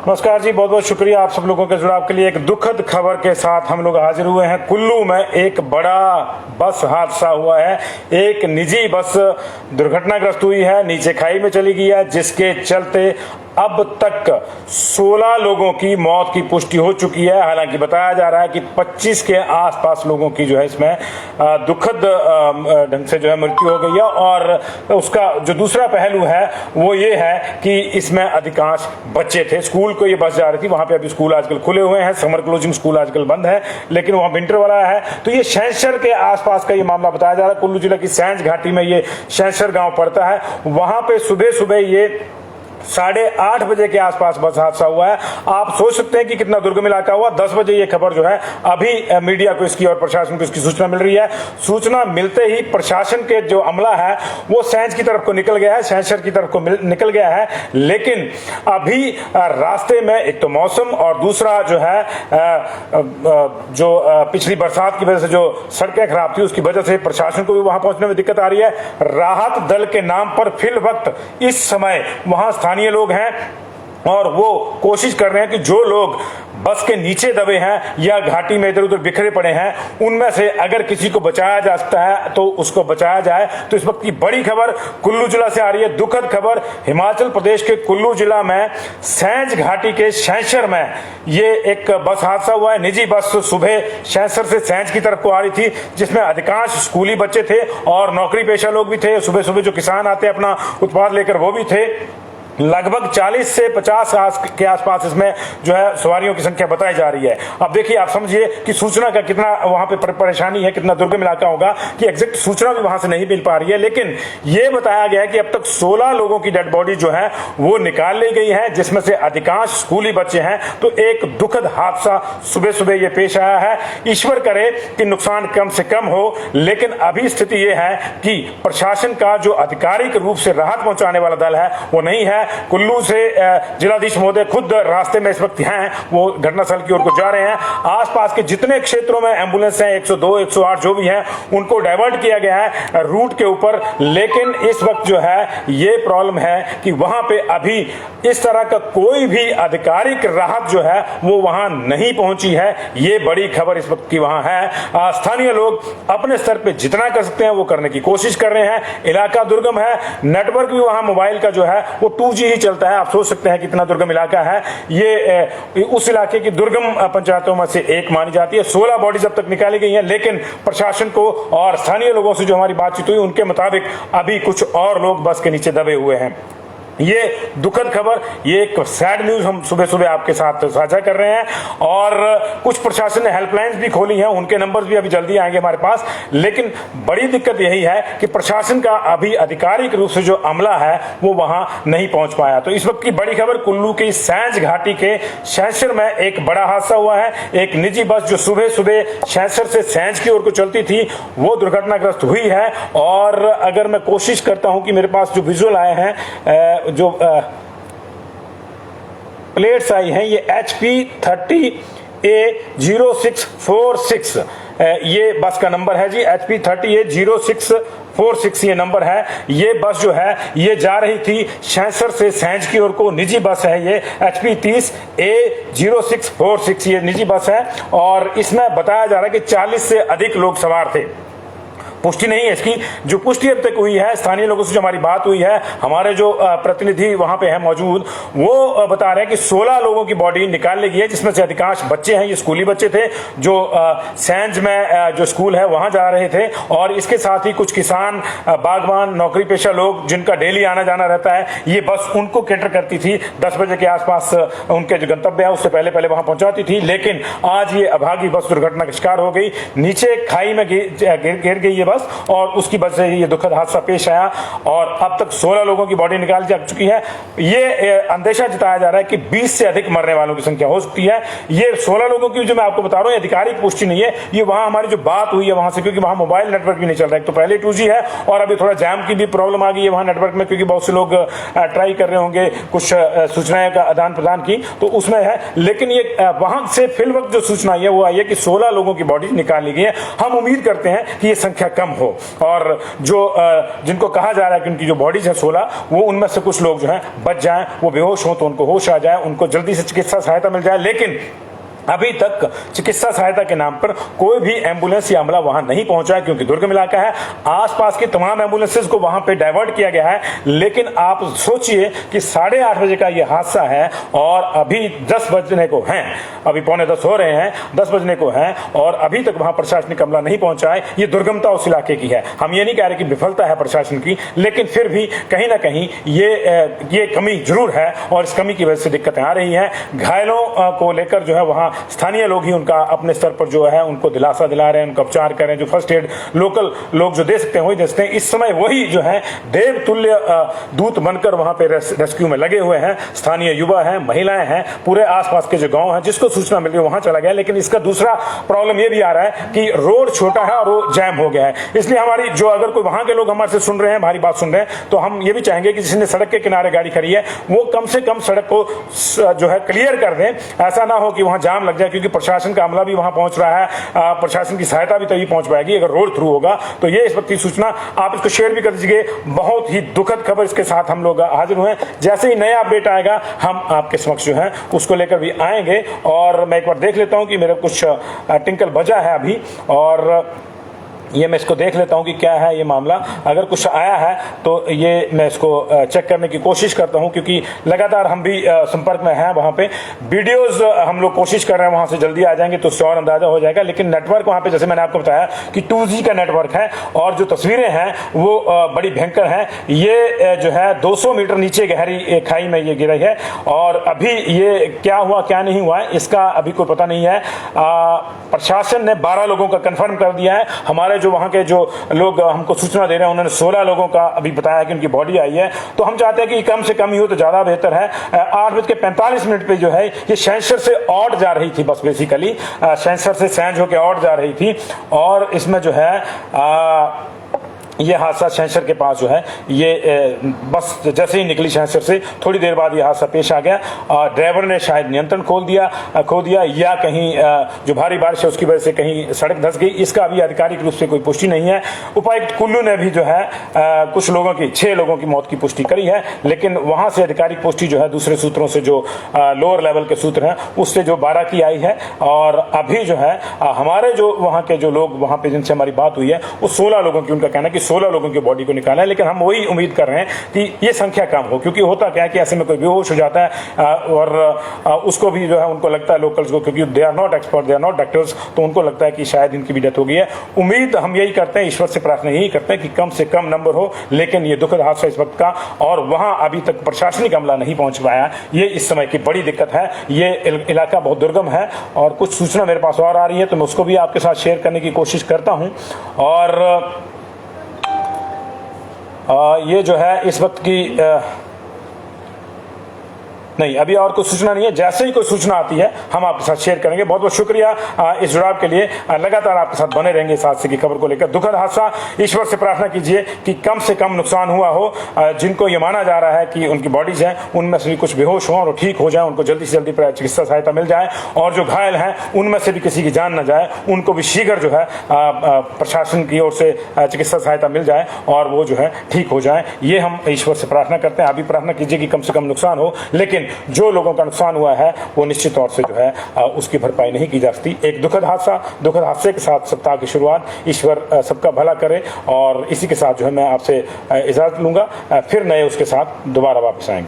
नमस्कार जी, बहुत बहुत शुक्रिया आप सब लोगों के जुड़ाव के लिए। एक दुखद खबर के साथ हम लोग हाजिर हुए हैं। कुल्लू में एक बड़ा बस हादसा हुआ है। एक निजी बस दुर्घटनाग्रस्त हुई है, नीचे खाई में चली गई है, जिसके चलते अब तक 16 लोगों की मौत की पुष्टि हो चुकी है। हालांकि बताया जा रहा है कि 25 के आसपास लोगों की जो है इसमें दुखद ढंग से जो है मृत्यु हो गई है। और उसका जो दूसरा पहलू है वो ये है कि इसमें अधिकांश बच्चे थे। स्कूल को ये बस जा रही थी, वहां पे अभी स्कूल आजकल खुले हुए हैं, समर क्लोजिंग स्कूल आजकल बंद है, लेकिन वहां विंटर वाला है। तो ये शहर के आसपास का ये मामला बताया जा रहा है। कुल्लू जिला की सैंज घाटी में ये शहर गांव पड़ता है। वहां पे सुबह सुबह ये 8:30 बजे के आसपास बस हादसा हुआ है। आप सोच सकते हैं कि कितना दुर्गम इलाका हुआ। 10 बजे ये खबर जो है अभी मीडिया को इसकी और प्रशासन को इसकी सूचना मिल रही है। सूचना मिलते ही प्रशासन के जो अमला है वो सैंज की तरफ को निकल गया है, शहर की तरफ को निकल गया है। लेकिन अभी रास्ते में एक तो मौसम और दूसरा जो है जो पिछली बरसात की वजह से जो सड़कें खराब थी उसकी वजह से प्रशासन को भी वहां पहुंचने में दिक्कत आ रही है। राहत दल के नाम पर फिल वक्त इस समय वहां स्थानीय लोग हैं और वो कोशिश कर रहे हैं कि जो लोग बस के नीचे दबे हैं या घाटी में इधर उधर बिखरे पड़े हैं उनमें से अगर किसी को बचाया जा सकता है तो उसको बचाया जाए। तो इस वक्त की बड़ी खबर कुल्लू जिला से आ रही है, दुखद खबर। हिमाचल प्रदेश के कुल्लू जिला में सैंज घाटी के शहर में ये एक बस हादसा हुआ है। निजी बस सुबह शहर से सैंज की तरफ को आ रही थी, जिसमें अधिकांश स्कूली बच्चे थे और नौकरी पेशा लोग भी थे। सुबह सुबह जो किसान आते हैं अपना उत्पाद लेकर वो भी थे। लगभग 40 से 50 के आसपास इसमें जो है सवारियों की संख्या बताई जा रही है। अब देखिए, आप समझिए कि सूचना का कितना वहां पे परेशानी है, कितना दुर्गम इलाका होगा कि एग्जैक्ट सूचना भी वहां से नहीं मिल पा रही है। लेकिन ये बताया गया है कि अब तक 16 लोगों की डेड बॉडी जो है वो निकाल ली गई है, जिसमें से अधिकांश स्कूली बच्चे हैं। तो एक दुखद हादसा सुबह सुबह ये पेश आया है। ईश्वर करे कि नुकसान कम से कम हो, लेकिन अभी स्थिति ये है कि प्रशासन का जो आधिकारिक रूप से राहत पहुंचाने वाला दल है वो नहीं है। कुल्लू से जिलाधीश महोदय खुद रास्ते में इस वक्त हैं, वो घटनास्थल की ओर को जा रहे हैं। आसपास के जितने क्षेत्रों में एम्बुलेंस हैं 102 108 जो भी हैं उनको डाइवर्ट किया गया है रूट के ऊपर। लेकिन इस वक्त जो है ये प्रॉब्लम है कि वहां पे अभी इस तरह का कोई भी आधिकारिक राहत जो है वो वहां नहीं पहुंची है। ये बड़ी खबर इस वक्त की वहां है। स्थानीय लोग अपने स्तर पे जितना कर सकते हैं वो करने की कोशिश कर रहे हैं। इलाका दुर्गम है, नेटवर्क भी वहां मोबाइल का जो है वो 2G ही चलता है। आप सोच सकते हैं कितना दुर्गम इलाका है। ये उस इलाके की दुर्गम पंचायतों में से एक मानी जाती है। 16 बॉडीज अब तक निकाली गई हैं, लेकिन प्रशासन को और स्थानीय लोगों से जो हमारी बातचीत हुई उनके मुताबिक अभी कुछ और लोग बस के नीचे दबे हुए हैं। ये दुखद खबर, ये एक सैड न्यूज हम सुबह सुबह आपके साथ साझा कर रहे हैं। और कुछ प्रशासन ने हेल्पलाइंस भी खोली हैं, उनके नंबर्स भी अभी जल्दी आएंगे हमारे पास। लेकिन बड़ी दिक्कत यही है कि प्रशासन का अभी आधिकारिक रूप से जो अमला है वो वहां नहीं पहुंच पाया। तो इस वक्त की बड़ी खबर, कुल्लू की सैंज घाटी के शहर में एक बड़ा हादसा हुआ है। एक निजी बस जो सुबह सुबह शहर से सैंज की ओर को चलती थी वो दुर्घटनाग्रस्त हुई है। और अगर मैं कोशिश करता हूं कि मेरे पास जो विजुअल आए हैं, जो प्लेट्स आई हैं, ये HP 30A0646 ये बस का नंबर है जी। HP 30A0646 ये नंबर है। ये बस जो है ये जा रही थी शहर से सैंज की ओर को। निजी बस है ये, HP 30A0646 ये निजी बस है। और इसमें बताया जा रहा है कि 40 से अधिक लोग सवार थे। पुष्टि नहीं है इसकी। जो पुष्टि अब तक हुई है, स्थानीय लोगों से जो हमारी बात हुई है, हमारे जो प्रतिनिधि वहां पे है मौजूद, वो बता रहे हैं कि 16 लोगों की बॉडी निकाल ली गई है, जिसमें से अधिकांश बच्चे हैं। ये स्कूली बच्चे थे जो सैंज में जो स्कूल है वहां जा रहे थे। और इसके साथ ही कुछ किसान, बागवान, नौकरी पेशा लोग जिनका डेली आना जाना रहता है, ये बस उनको कैटर करती थी। 10 बजे के आसपास उनके जो गंतव्य है उससे पहले पहले वहां पहुंचाती थी। लेकिन आज ये अभागी बस दुर्घटना का शिकार हो गई, नीचे खाई में गिर गई ये बस, और उसकी वजह से ये दुखद हादसा पेश आया। और अब तक 16 लोगों की बॉडी निकाल जा चुकी है। ये अंदेशा जताया जा रहा है कि 20 से अधिक मरने वालों की संख्या हो सकती है। ये 16 लोगों की जो मैं आपको बता रहा हूँ आधिकारिक पुष्टि नहीं है, ये वहां हमारी जो बात हुई है वहां से, क्योंकि वहां मोबाइल नेटवर्क भी नहीं चल रहा है। तो पहले 2G है और अभी थोड़ा जैम की भी प्रॉब्लम आ गई है वहां नेटवर्क में, क्योंकि बहुत से लोग ट्राई कर रहे होंगे कुछ सूचनाएं का आदान प्रदान की, तो उसमें है। लेकिन ये वहां से फिल वक्त जो सूचना आई है वो आई है कि 16 लोगों की बॉडी निकाल ली गई है। हम उम्मीद करते हैं कि ये संख्या कम कम हो। और जो जिनको कहा जा रहा है कि उनकी जो बॉडीज है 16, वो उनमें से कुछ लोग जो है बच जाएं, वो बेहोश हो तो उनको होश आ जाए, उनको जल्दी से चिकित्सा सहायता मिल जाए। लेकिन अभी तक चिकित्सा सहायता के नाम पर कोई भी एम्बुलेंस या अमला वहां नहीं पहुंचा है, क्योंकि दुर्गम इलाका है। आसपास के तमाम एम्बुलेंसेज को वहां पे डाइवर्ट किया गया है। लेकिन आप सोचिए कि 8:30 बजे का यह हादसा है और अभी 10 बजने को हैं, अभी 9:45 हो रहे हैं, 10 बजने को हैं और अभी तक वहां प्रशासनिक अमला नहीं पहुंचा है। ये दुर्गमता उस इलाके की है। हम ये नहीं कह रहे कि विफलता है प्रशासन की, लेकिन फिर भी कहीं ना कहीं ये कमी जरूर है और इस कमी की वजह से दिक्कतें आ रही हैं। घायलों को लेकर जो है वहां स्थानीय लोग ही उनका अपने स्तर पर जो है उनको दिलासा दिला रहे हैं, उनका उपचार कर रहे हैं। जो फर्स्ट एड लोकल लोग जो दे सकते हैं वही दे सकते हैं। इस समय वही जो है देवतुल्य दूत बनकर वहां पे रेस्क्यू में लगे हुए हैं। स्थानीय युवा हैं, महिलाएं हैं, पूरे आसपास के जो गांव हैं, जिसको सूचना मिल रही है वहां चला गया। लेकिन इसका दूसरा प्रॉब्लम यह भी आ रहा है कि रोड छोटा है और वो जैम हो गया है। इसलिए हमारी जो अगर कोई वहां के लोग हमारे से सुन रहे हैं, हमारी बात सुन रहे हैं, तो हम ये भी चाहेंगे कि जिसने सड़क के किनारे गाड़ी खड़ी है वो कम से कम सड़क को जो है क्लियर कर दें। ऐसा ना हो कि वहां जाम लग जाए, क्योंकि प्रशासन का अमला भी वहां पहुंच रहा है। प्रशासन की सहायता भी तभी पहुंच पाएगी अगर रोड थ्रू होगा। तो ये इस वक्त की सूचना, आप इसको शेयर भी कर दीजिए। बहुत ही दुखद खबर इसके साथ हम लोग हाजिर हुए। जैसे ही नया अपडेट आएगा हम आपके समक्ष जो है उसको लेकर भी आएंगे। और मैं एक बार देख लेता हूं कि मेरा कुछ टिंकल बजा है अभी, और ये मैं इसको देख लेता हूं कि क्या है ये मामला। अगर कुछ आया है तो ये मैं इसको चेक करने की कोशिश करता हूं, क्योंकि लगातार हम भी संपर्क में हैं वहां पे। वीडियोस हम लोग कोशिश कर रहे हैं वहां से जल्दी आ जाएंगे तो उससे और अंदाजा हो जाएगा। लेकिन नेटवर्क वहां पे, जैसे मैंने आपको बताया कि 2G का नेटवर्क है और जो तस्वीरें हैं वो बड़ी भयंकर हैं। ये जो है 200 मीटर नीचे गहरी खाई में ये गिरी है और अभी ये क्या हुआ क्या नहीं हुआ है इसका अभी कोई पता नहीं है। प्रशासन ने 12 लोगों का कन्फर्म कर दिया है। हमारे जो वहां के जो लोग हमको सूचना दे रहे हैं उन्होंने 16 लोगों का अभी बताया कि उनकी बॉडी आई है। तो हम चाहते हैं कि कम से कम ही हो तो ज्यादा बेहतर है। 8:45 पे जो है ये शैनसर से औड जा रही थी बस, बेसिकली शैनसर से सैंज होकर औड जा रही थी और इसमें जो है ये हादसा शैनसर के पास जो है ये बस जैसे ही निकली शैनसर से थोड़ी देर बाद ये हादसा पेश आ गया। ड्राइवर ने शायद नियंत्रण खो दिया या कहीं जो भारी बारिश है उसकी वजह से कहीं सड़क धंस गई। इसका अभी आधिकारिक रूप से कोई पुष्टि नहीं है। उपायुक्त कुल्लू ने भी जो है कुछ लोगों की 6 लोगों की मौत की पुष्टि करी है, लेकिन वहां से आधिकारिक पुष्टि जो है दूसरे सूत्रों से जो लोअर लेवल के सूत्र हैं उससे जो 12 की आई है। और अभी जो है हमारे जो वहां के जो लोग वहां पे जिनसे हमारी बात हुई है वो 16 लोगों की, उनका कहना है कि 16 लोगों की बॉडी को निकाला है। लेकिन हम वही उम्मीद कर रहे हैं कि ये संख्या कम हो, क्योंकि होता क्या है कि ऐसे में कोई बेहोश हो जाता है और उसको भी जो है उनको लगता है लोकल्स को, क्योंकि they are not expert, they are not doctors, तो उनको लगता है कि शायद इनकी भी डेथ हो गई है। उम्मीद हम यही करते हैं, ईश्वर से प्रार्थना यही करते हैं कि कम से कम नंबर हो। लेकिन ये दुखद हादसा इस वक्त का, और वहां अभी तक प्रशासनिक अमला नहीं पहुंच पाया, ये इस समय की बड़ी दिक्कत है। ये इलाका बहुत दुर्गम है और कुछ सूचना मेरे पास और आ रही है तो मैं उसको भी आपके साथ शेयर करने की कोशिश करता हूं। और ये जो है इस वक्त की नहीं, अभी और कोई सूचना नहीं है। जैसे ही कोई सूचना आती है हम आपके साथ शेयर करेंगे। बहुत बहुत शुक्रिया इस जुड़ाव के लिए। लगातार आपके साथ बने रहेंगे इस हादसे की खबर को लेकर। दुखद हादसा, ईश्वर से प्रार्थना कीजिए कि कम से कम नुकसान हुआ हो। जिनको ये माना जा रहा है कि उनकी बॉडीज हैं उनमें से भी कुछ बेहोश हों और ठीक हो जाए, उनको जल्दी से जल्दी चिकित्सा सहायता मिल जाए, और जो घायल हैं उनमें से भी किसी की जान न जाए, उनको भी शीघ्र जो है प्रशासन की ओर से चिकित्सा सहायता मिल जाए और वो जो है ठीक हो जाए। ये हम ईश्वर से प्रार्थना करते हैं। आप भी प्रार्थना कीजिए कि कम से कम नुकसान हो, लेकिन जो लोगों का नुकसान हुआ है वो निश्चित तौर से जो है उसकी भरपाई नहीं की जा सकती। एक दुखद हादसे के साथ सप्ताह की शुरुआत। ईश्वर सबका भला करे, और इसी के साथ जो है मैं आपसे इजाजत लूंगा। फिर नए उसके साथ दोबारा वापस आएंगे।